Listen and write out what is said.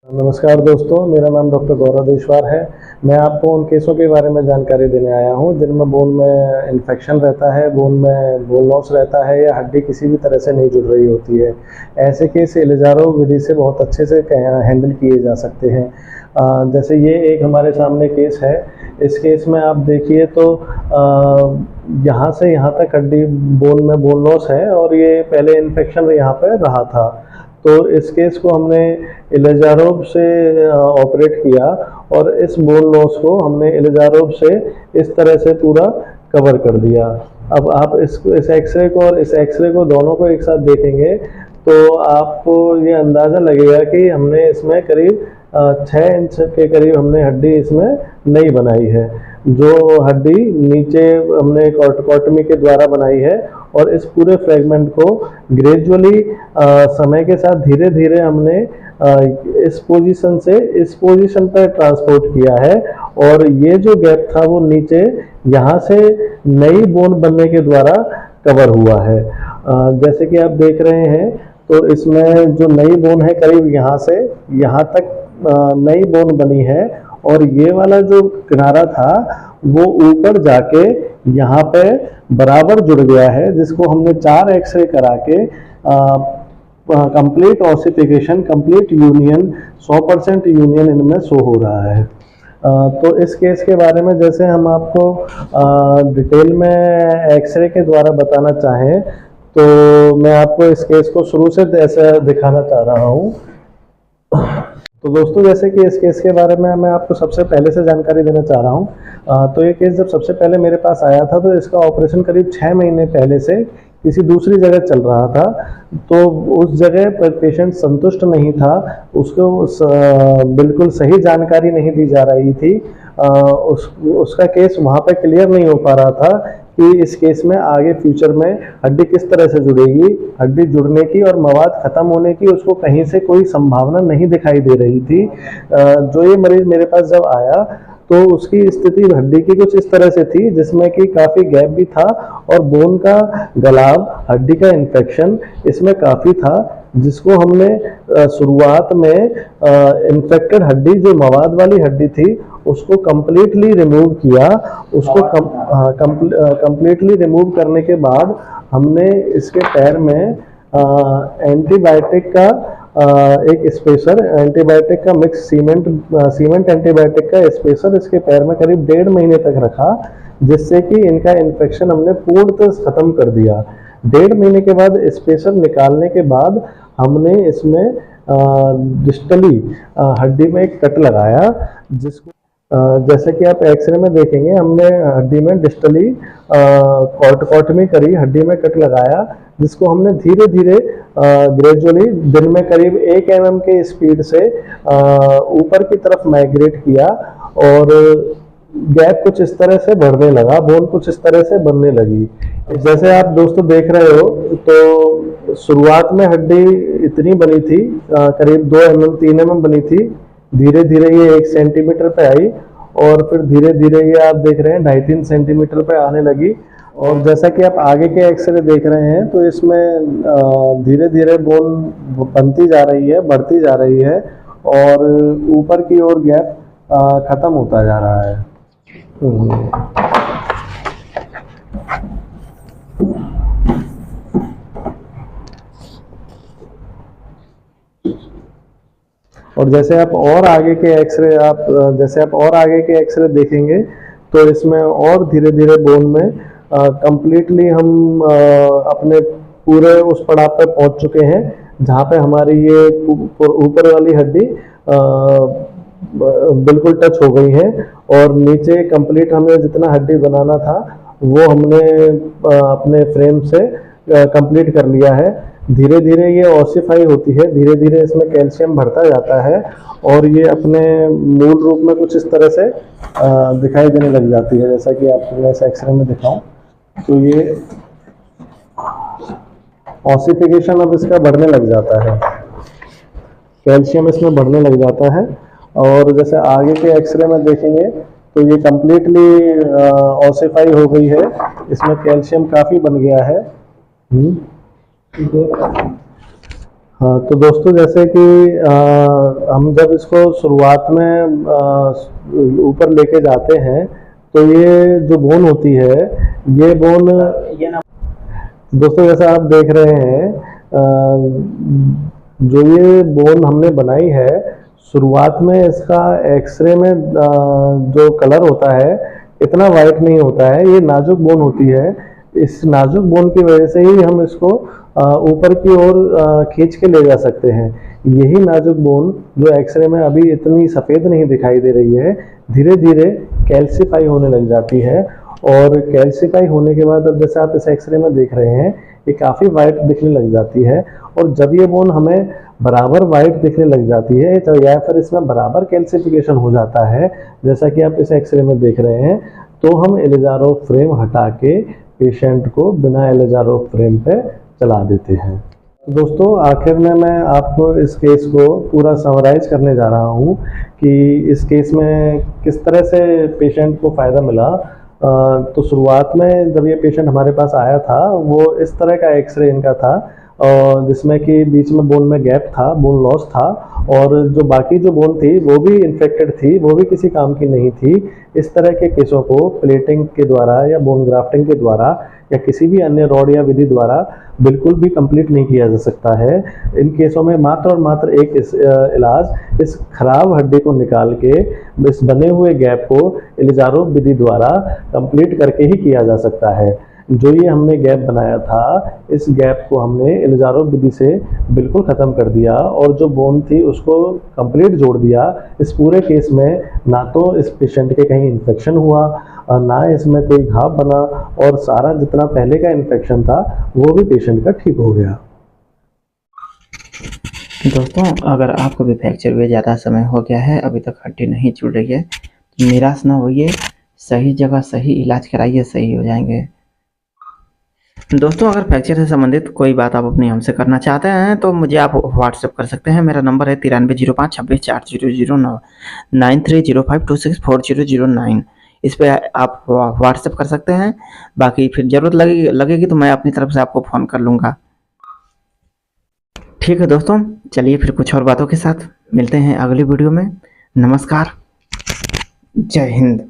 नमस्कार दोस्तों, मेरा नाम डॉक्टर गौरव देशवार है। मैं आपको उन केसों के बारे में जानकारी देने आया हूं जिनमें बोन में इन्फेक्शन रहता है, बोन में बोन लॉस रहता है या हड्डी किसी भी तरह से नहीं जुड़ रही होती है। ऐसे केस इलिजारो विधि से बहुत अच्छे से हैंडल किए जा सकते हैं। जैसे ये एक हमारे सामने केस है। इस केस में आप देखिए तो यहाँ से यहाँ तक हड्डी बोन में बोन लॉस है और ये पहले इन्फेक्शन यहाँ पे रहा था। तो इस केस को हमने इलिजारोब से ऑपरेट किया और इस बोन लॉस को हमने इलिजारोब से इस तरह से पूरा कवर कर दिया। अब आप इस एक्सरे को और इस एक्सरे को दोनों को एक साथ देखेंगे तो आपको ये अंदाज़ा लगेगा कि हमने इसमें करीब 6 इंच के करीब हमने हड्डी इसमें नई बनाई है। जो हड्डी नीचे हमने कॉटमी के द्वारा बनाई है और इस पूरे फ्रेगमेंट को ग्रेजुअली समय के साथ धीरे धीरे हमने इस पोजीशन से इस पोजीशन पर ट्रांसपोर्ट किया है और ये जो गैप था वो नीचे यहाँ से नई बोन बनने के द्वारा कवर हुआ है। जैसे कि आप देख रहे हैं तो इसमें जो नई बोन है करीब यहाँ से यहाँ तक नई बोन बनी है और ये वाला जो किनारा था वो ऊपर जाके यहाँ पे बराबर जुड़ गया है, जिसको हमने 4 एक्सरे करा के complete ossification, complete union, 100% union इनमें शो हो रहा है। तो इस केस के बारे में जैसे हम आपको डिटेल में एक्सरे के द्वारा बताना चाहें तो मैं आपको इस केस को शुरू से ऐसा दिखाना चाह रहा हूँ। तो दोस्तों, जैसे कि इस केस के बारे में मैं आपको सबसे पहले से जानकारी देना चाह रहा हूँ। तो ये केस जब सबसे पहले मेरे पास आया था तो इसका ऑपरेशन करीब 6 महीने पहले से किसी दूसरी जगह चल रहा था। तो उस जगह पर पेशेंट संतुष्ट नहीं था, उसको बिल्कुल सही जानकारी नहीं दी जा रही थी। उसका केस वहाँ पे क्लियर नहीं हो पा रहा था कि इस केस में आगे फ्यूचर में हड्डी किस तरह से जुड़ेगी। हड्डी जुड़ने की और मवाद ख़त्म होने की उसको कहीं से कोई संभावना नहीं दिखाई दे रही थी। जो ये मरीज़ मेरे पास जब आया तो उसकी स्थिति हड्डी की कुछ इस तरह से थी जिसमें कि काफ़ी गैप भी था और बोन का गलाव, हड्डी का इन्फेक्शन इसमें काफ़ी था, जिसको हमने शुरुआत में इन्फेक्टेड हड्डी जो मवाद वाली हड्डी थी उसको कम्प्लीटली रिमूव किया। उसको कम्प्लीटली रिमूव करने के बाद हमने इसके पैर में एंटीबायोटिक का एक स्पेसर, एंटीबायोटिक का मिक्स सीमेंट एंटीबायोटिक का स्पेसर इसके पैर में करीब 1.5 महीने तक रखा, जिससे कि इनका इन्फेक्शन हमने पूर्णतः खत्म कर दिया। 1.5 महीने के बाद स्पेसर निकालने के बाद हमने इसमें डिस्टली हड्डी में एक कट लगाया, जिसको जैसे कि आप एक्सरे में देखेंगे हमने हड्डी में डिस्टली कॉटमी करी, हड्डी में कट लगाया, जिसको हमने धीरे धीरे ग्रेजुअली दिन में करीब 1 mm के स्पीड से ऊपर की तरफ माइग्रेट किया और गैप कुछ इस तरह से बढ़ने लगा, बोन कुछ इस तरह से बनने लगी। जैसे आप दोस्तों देख रहे हो तो शुरुआत में हड्डी इतनी बनी थी, करीब 2 mm 3 mm बनी थी। धीरे धीरे ये 1 सेंटीमीटर पे आई और फिर धीरे धीरे ये आप देख रहे हैं 2.5-3 सेंटीमीटर पे आने लगी। और जैसा कि आप आगे के एक्सरे देख रहे हैं तो इसमें धीरे धीरे बोन बनती जा रही है, बढ़ती जा रही है और ऊपर की ओर गैप खत्म होता जा रहा है। और जैसे आप और आगे के एक्सरे देखेंगे तो इसमें और धीरे धीरे बोन में कंप्लीटली हम अपने पूरे उस पड़ाव पर पहुंच चुके हैं जहां पे हमारी ये ऊपर वाली हड्डी बिल्कुल टच हो गई है और नीचे कंप्लीट हमें जितना हड्डी बनाना था वो हमने अपने फ्रेम से कंप्लीट कर लिया है। धीरे धीरे ये ऑसिफाई होती है, धीरे धीरे इसमें कैल्शियम बढ़ता जाता है और ये अपने मूल रूप में कुछ इस तरह से दिखाई देने लग जाती है। जैसा कि आपको मैं इस एक्सरे में दिखाऊं तो ये ऑसिफिकेशन अब इसका बढ़ने लग जाता है, कैल्शियम इसमें बढ़ने लग जाता है। और जैसे आगे के एक्सरे में देखेंगे तो ये कम्प्लीटली ऑसिफाई हो गई है, इसमें कैल्शियम काफ़ी बन गया है। हाँ, तो दोस्तों जैसे कि हम जब इसको शुरुआत में ऊपर लेके जाते हैं, तो ये जो बोन होती है, ये बोन ये ना दोस्तों जैसा आप देख रहे हैं, जो ये बोन हमने बनाई है, शुरुआत में इसका एक्सरे में जो कलर होता है इतना वाइट नहीं होता है, ये नाजुक बोन होती है। इस नाजुक बोन की वजह से ही हम इसको ऊपर की ओर खींच के ले जा सकते हैं। यही नाजुक बोन जो एक्सरे में अभी इतनी सफ़ेद नहीं दिखाई दे रही है, धीरे धीरे कैल्सीफाई होने लग जाती है, और कैल्सीफाई होने के बाद अब जैसे आप इस एक्सरे में देख रहे हैं, ये काफ़ी वाइट दिखने लग जाती है। और जब ये बोन हमें बराबर वाइट दिखने लग जाती है, तो या फिर इसमें बराबर कैल्सिफिकेशन हो जाता है, जैसा कि आप इस एक्सरे में देख रहे हैं, तो हम एलिजारो फ्रेम हटा के पेशेंट को बिना एलिजारो फ्रेम पे चला देते हैं। दोस्तों आखिर में मैं आपको इस केस को पूरा समराइज करने जा रहा हूँ कि इस केस में किस तरह से पेशेंट को फ़ायदा मिला। तो शुरुआत में जब ये पेशेंट हमारे पास आया था, वो इस तरह का एक्सरे इनका था, जिसमें कि बीच में बोन में गैप था, बोन लॉस था, और जो बाकी जो बोन थी वो भी इन्फेक्टेड थी, वो भी किसी काम की नहीं थी। इस तरह के केसों को प्लेटिंग के द्वारा या बोन ग्राफ्टिंग के द्वारा या किसी भी अन्य रॉड या विधि द्वारा बिल्कुल भी कंप्लीट नहीं किया जा सकता है। इन केसों में मात्र और मात्र एक इलाज इस खराब हड्डी को निकाल के इस बने हुए गैप को इलिजारो विधि द्वारा कंप्लीट करके ही किया जा सकता है। जो ये हमने गैप बनाया था, इस गैप को हमने इलिजारो विधि से बिल्कुल ख़त्म कर दिया, और जो बोन थी उसको कंप्लीट जोड़ दिया। इस पूरे केस में ना तो इस पेशेंट के कहीं इन्फेक्शन हुआ, और ना इसमें कोई घाव बना, और सारा जितना पहले का इन्फेक्शन था वो भी पेशेंट का ठीक हो गया। दोस्तों अगर आपको भी फ्रैक्चर हुए ज़्यादा समय हो गया है, अभी तक हड्डी नहीं जुड़ रही है, तो निराश ना होइए, सही जगह सही इलाज कराइए, सही हो जाएंगे। दोस्तों अगर फ्रैक्चर से संबंधित कोई बात आप अपनी हमसे करना चाहते हैं तो मुझे आप व्हाट्सएप कर सकते हैं। मेरा नंबर है 9305264009 9305264009। इस पे आप व्हाट्सएप कर सकते हैं। बाकी फिर ज़रूरत लगेगी तो मैं अपनी तरफ से आपको फ़ोन कर लूँगा। ठीक है दोस्तों, चलिए फिर कुछ और बातों के साथ मिलते हैं अगली वीडियो में। नमस्कार, जय हिंद।